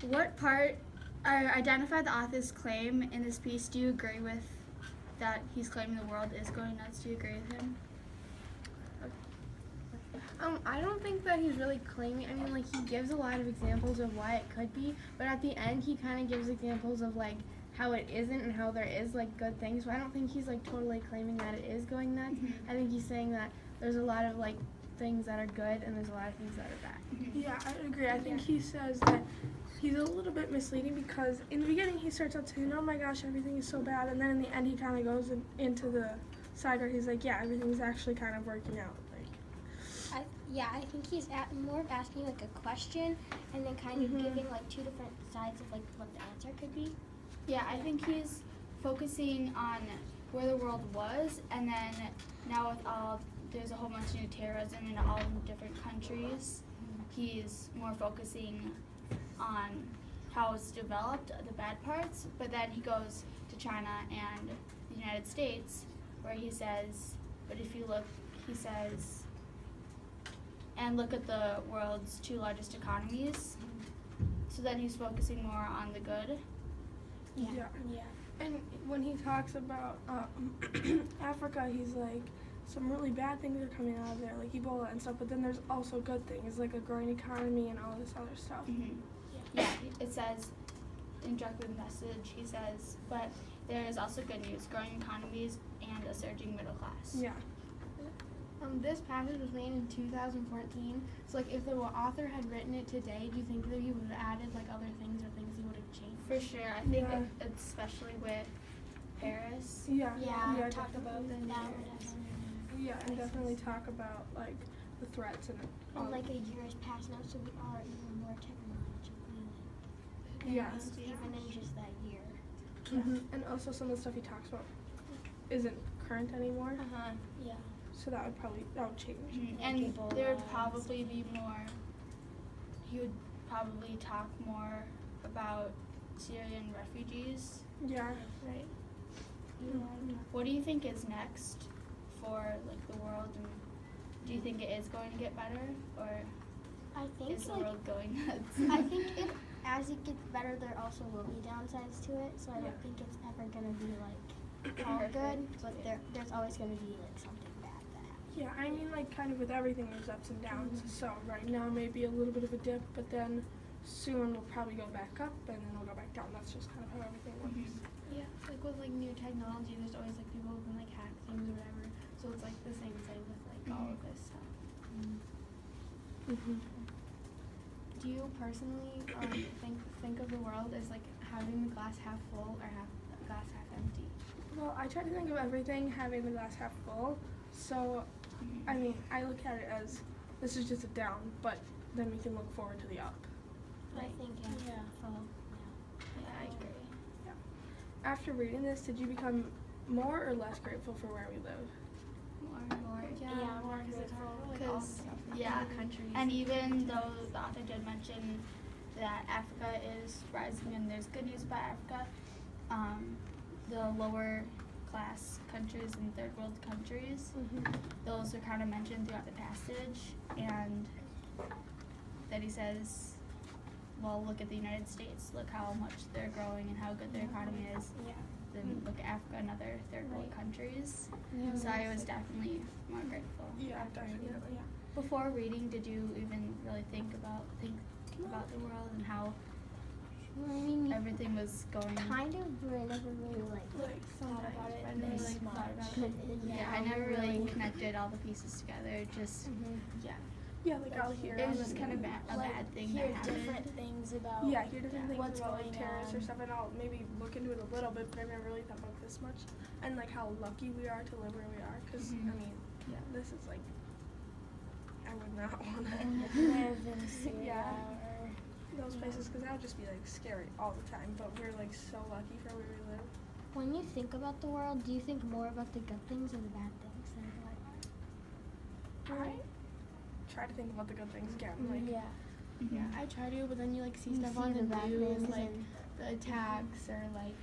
What part, identify the author's claim in this piece. Do you agree with that he's claiming the world is going nuts? Do you agree with him? I don't think that he's really claiming. I mean, like, he gives a lot of examples of why it could be, but at the end, he kind of gives examples of, like, how it isn't and how there is, like, good things. So I don't think he's, like, totally claiming that it is going nuts. I think he's saying that there's a lot of, like, things that are good and there's a lot of things that are bad. Yeah, I agree. I think he says that he's a little bit misleading because in the beginning he starts out saying, oh my gosh, everything is so bad, and then in the end he kind of goes into the side where he's like, yeah, everything's actually kind of working out. I think he's more of asking like a question and then kind of giving like two different sides of like what the answer could be. Yeah, I think he's focusing on where the world was, and then now with there's a whole bunch of new terrorism in all different countries. He's more focusing on how it's developed, the bad parts, but then he goes to China and the United States, where he says, but if you look, he says, and look at the world's two largest economies. So then he's focusing more on the good. Yeah. And when he talks about Africa, he's like, some really bad things are coming out of there, like Ebola and stuff, but then there's also good things, like a growing economy and all this other stuff. Yeah, it says, in Direct with Message, he says, but there is also good news, growing economies and a surging middle class. Yeah. This passage was made in 2014, so like if the author had written it today, do you think that he would have added like other things or things he would have changed? For sure, I think especially with Paris. Yeah, talk about that. Yeah, and definitely talk about like the threats and like a year has passed now, so we are even more technologically even in just that year. And also some of the stuff he talks about isn't current anymore. Yeah. So that would change. And there would probably be more. He would probably talk more about Syrian refugees. Yeah. Right. What do you think is next for like the world, and do you think it is going to get better, or I think is the world going nuts? I think as it gets better, there also will be downsides to it. So I don't think it's ever gonna be like all good, but there's always gonna be like something bad that happens. Yeah, I mean, like kind of with everything, there's ups and downs. So right now maybe a little bit of a dip, but then soon we'll probably go back up, and then we'll go back down. That's just kind of how everything works. Yeah, like with like new technology, there's always like people who can like hack things or whatever. So it's like the same thing with like all of this stuff. Do you personally think of the world as like having the glass half full or glass half empty? Well, I try to think of everything having the glass half full. So, I mean, I look at it as this is just a down, but then we can look forward to the up. I think full. Yeah, I agree. After reading this, did you become more or less grateful for where we live? More. Yeah, more because it's grateful. like all the stuff in the countries. And even though the author did mention that Africa is rising and there's good news about Africa, the lower class countries and third world countries, those are kind of mentioned throughout the passage, and that he says, well, look at the United States, look how much they're growing and how good their economy is. Then look at Africa and other third world countries. So I was definitely more grateful. Yeah, definitely. Yeah. Before reading, did you even really think about the world and how everything was going? Kind of, but I never really thought about it this much. Yeah, I never really connected all the pieces together. Just Yeah, like I'll hear. it was just kind of a bad thing that happened. Different things about hear different things what's about like going terrorists or on. stuff, and I'll maybe look into it a little bit, but I've never really thought about this much, and like how lucky we are to live where we are, because I mean, this is like, I would not want to live in Syria or those places, because that would just be like scary all the time. But we're like so lucky for where we live. When you think about the world, do you think more about the good things or the bad things? I try to think about the good things again. Like, Yeah, I try to, but then you like see You stuff see on the the bad news, things like and- the attacks or like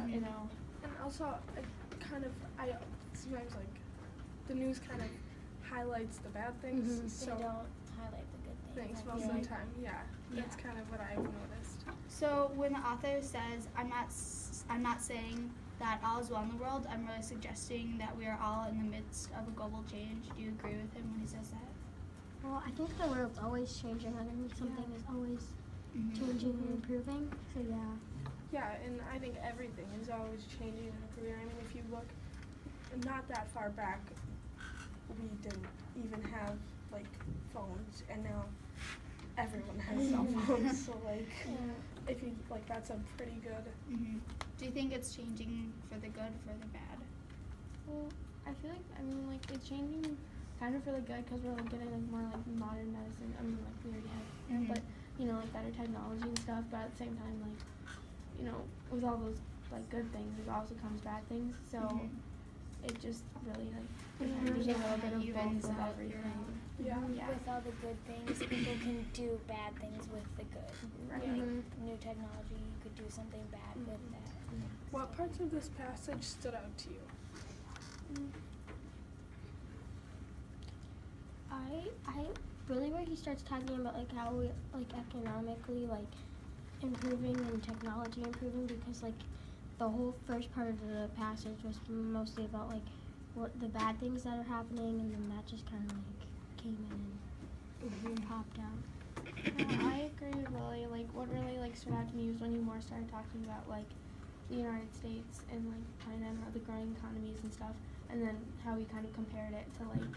you know. And also, I sometimes like the news kind of highlights the bad things. They So don't highlight the good things. things most of the time. Yeah, that's kind of what I've noticed. So when the author says, I'm not saying that all is well in the world, I'm really suggesting that we are all in the midst of a global change. Do you agree with him when he says that? Well, I think the world's always changing. I think something is always changing and improving. So yeah. Yeah, and I think everything is always changing and improving. I mean, if you look not that far back, we didn't even have like phones, and now everyone has cell phones. So like, if you like, that's a pretty good. Do you think it's changing for the good, for the bad? Well, I feel like, I mean, like, it's changing kind of for the good because we're, like, getting, like, more, like, modern medicine. I mean, like, we already have, but, you know, like, better technology and stuff. But at the same time, like, you know, with all those, like, good things, it also comes bad things. So it just really, like, there's a little bit of both of everything. Yeah. With all the good things, people can do bad things with the good. Right. Like new technology, you could do something bad with that. What parts of this passage stood out to you? I really where he starts talking about like how we like economically like improving and technology improving, because like the whole first part of the passage was mostly about like what the bad things that are happening, and then that just kind of like came in and popped out. I agree with Lily. Like, what really like stood out to me was when he more started talking about like the United States and like China and the growing economies and stuff, and then how he kind of compared it to like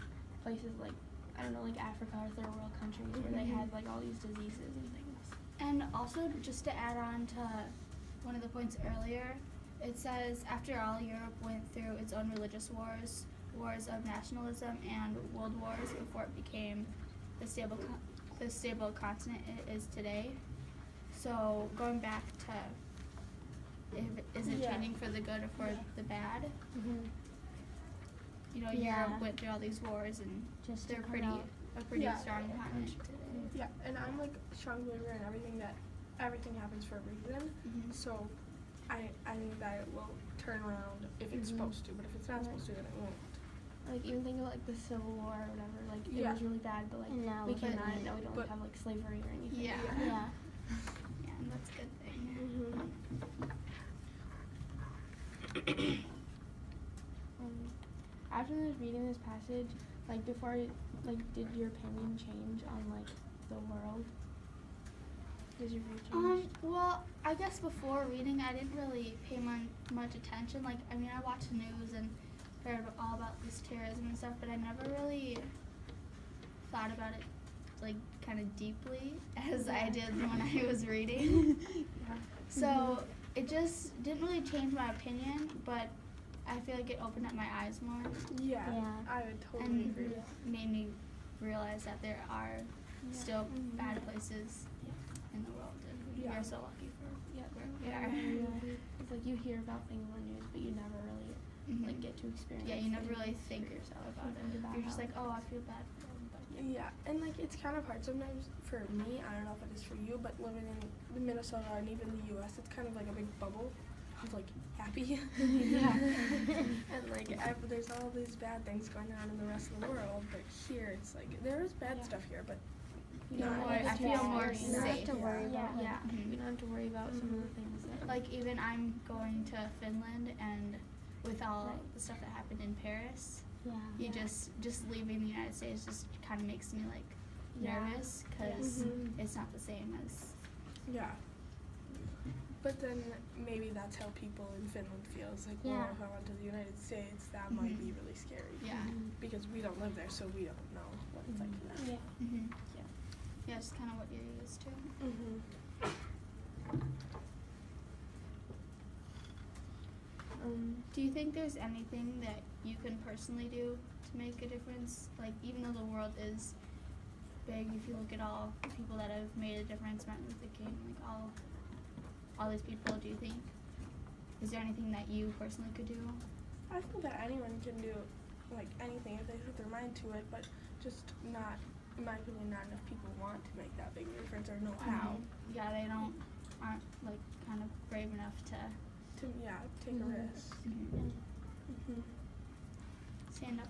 places like, I don't know, like Africa or third world countries where they had like all these diseases and things. And also, just to add on to one of the points earlier, it says, after all, Europe went through its own religious wars, wars of nationalism, and world wars before it became the stable continent it is today. So going back to, is it changing for the good or for the bad? You know, Europe went through all these wars, and Just they're to come pretty out. a pretty Yeah. strong continent today. Yeah, and I'm like a strong believer in everything happens for a reason. So I think that it will turn around if it's supposed to, but if it's not supposed to, then it won't. Like, even think of like the Civil War or whatever. Like, it was really bad, but like And now we it's came good. out and now we don't like, have like slavery or anything. Yeah. Yeah. Yeah, and that's a good thing. After reading this passage, like before, like, did your opinion change on like the world? Did your view change? Well, I guess before reading, I didn't really pay much attention. Like, I mean, I watched the news and heard all about this terrorism and stuff, but I never really thought about it, like, kind of deeply as I did when I was reading. So it just didn't really change my opinion, but I feel like it opened up my eyes more Yeah, Yeah. I would totally and agree. made me realize that there are still bad places in the world, and Yeah. we're so lucky for where we Yeah, are. it's like you hear about things on the news, but you never really like get to experience. Yeah, you never things. really think about it. You're just like, oh, I feel bad for them. But Yeah, and like it's kind of hard sometimes for me. I don't know if it is for you, but living in Minnesota and even the U.S., it's kind of like a big bubble of like happy. And like there's all these bad things going on in the rest of the world, but here it's like there is bad stuff here, but You know, more- I feel more You don't have safe. to worry about Yeah, Mhm. you don't have to worry about some of the things that like even I'm going to Finland, and with all the stuff that happened in Paris, you just leaving the United States just kind of makes me like nervous because it's not the same as. yeah. But then maybe that's how people in Finland feel. It's like, Yeah. well, if I went to the United States, that might be really scary. Yeah. Because we don't live there, so we don't know what it's like for them. Yeah, it's kind of what you're used to. Do you think there's anything that you can personally do to make a difference? Like, even though the world is big, if you look at all the people that have made a difference, Martin Luther King, like all these people, do you think, is there anything that you personally could do? I think that anyone can do like anything if they put their mind to it, but just not, in my opinion, not enough people want to make that big difference or know how Yeah, they aren't like kind of brave enough to to take a risk. stand up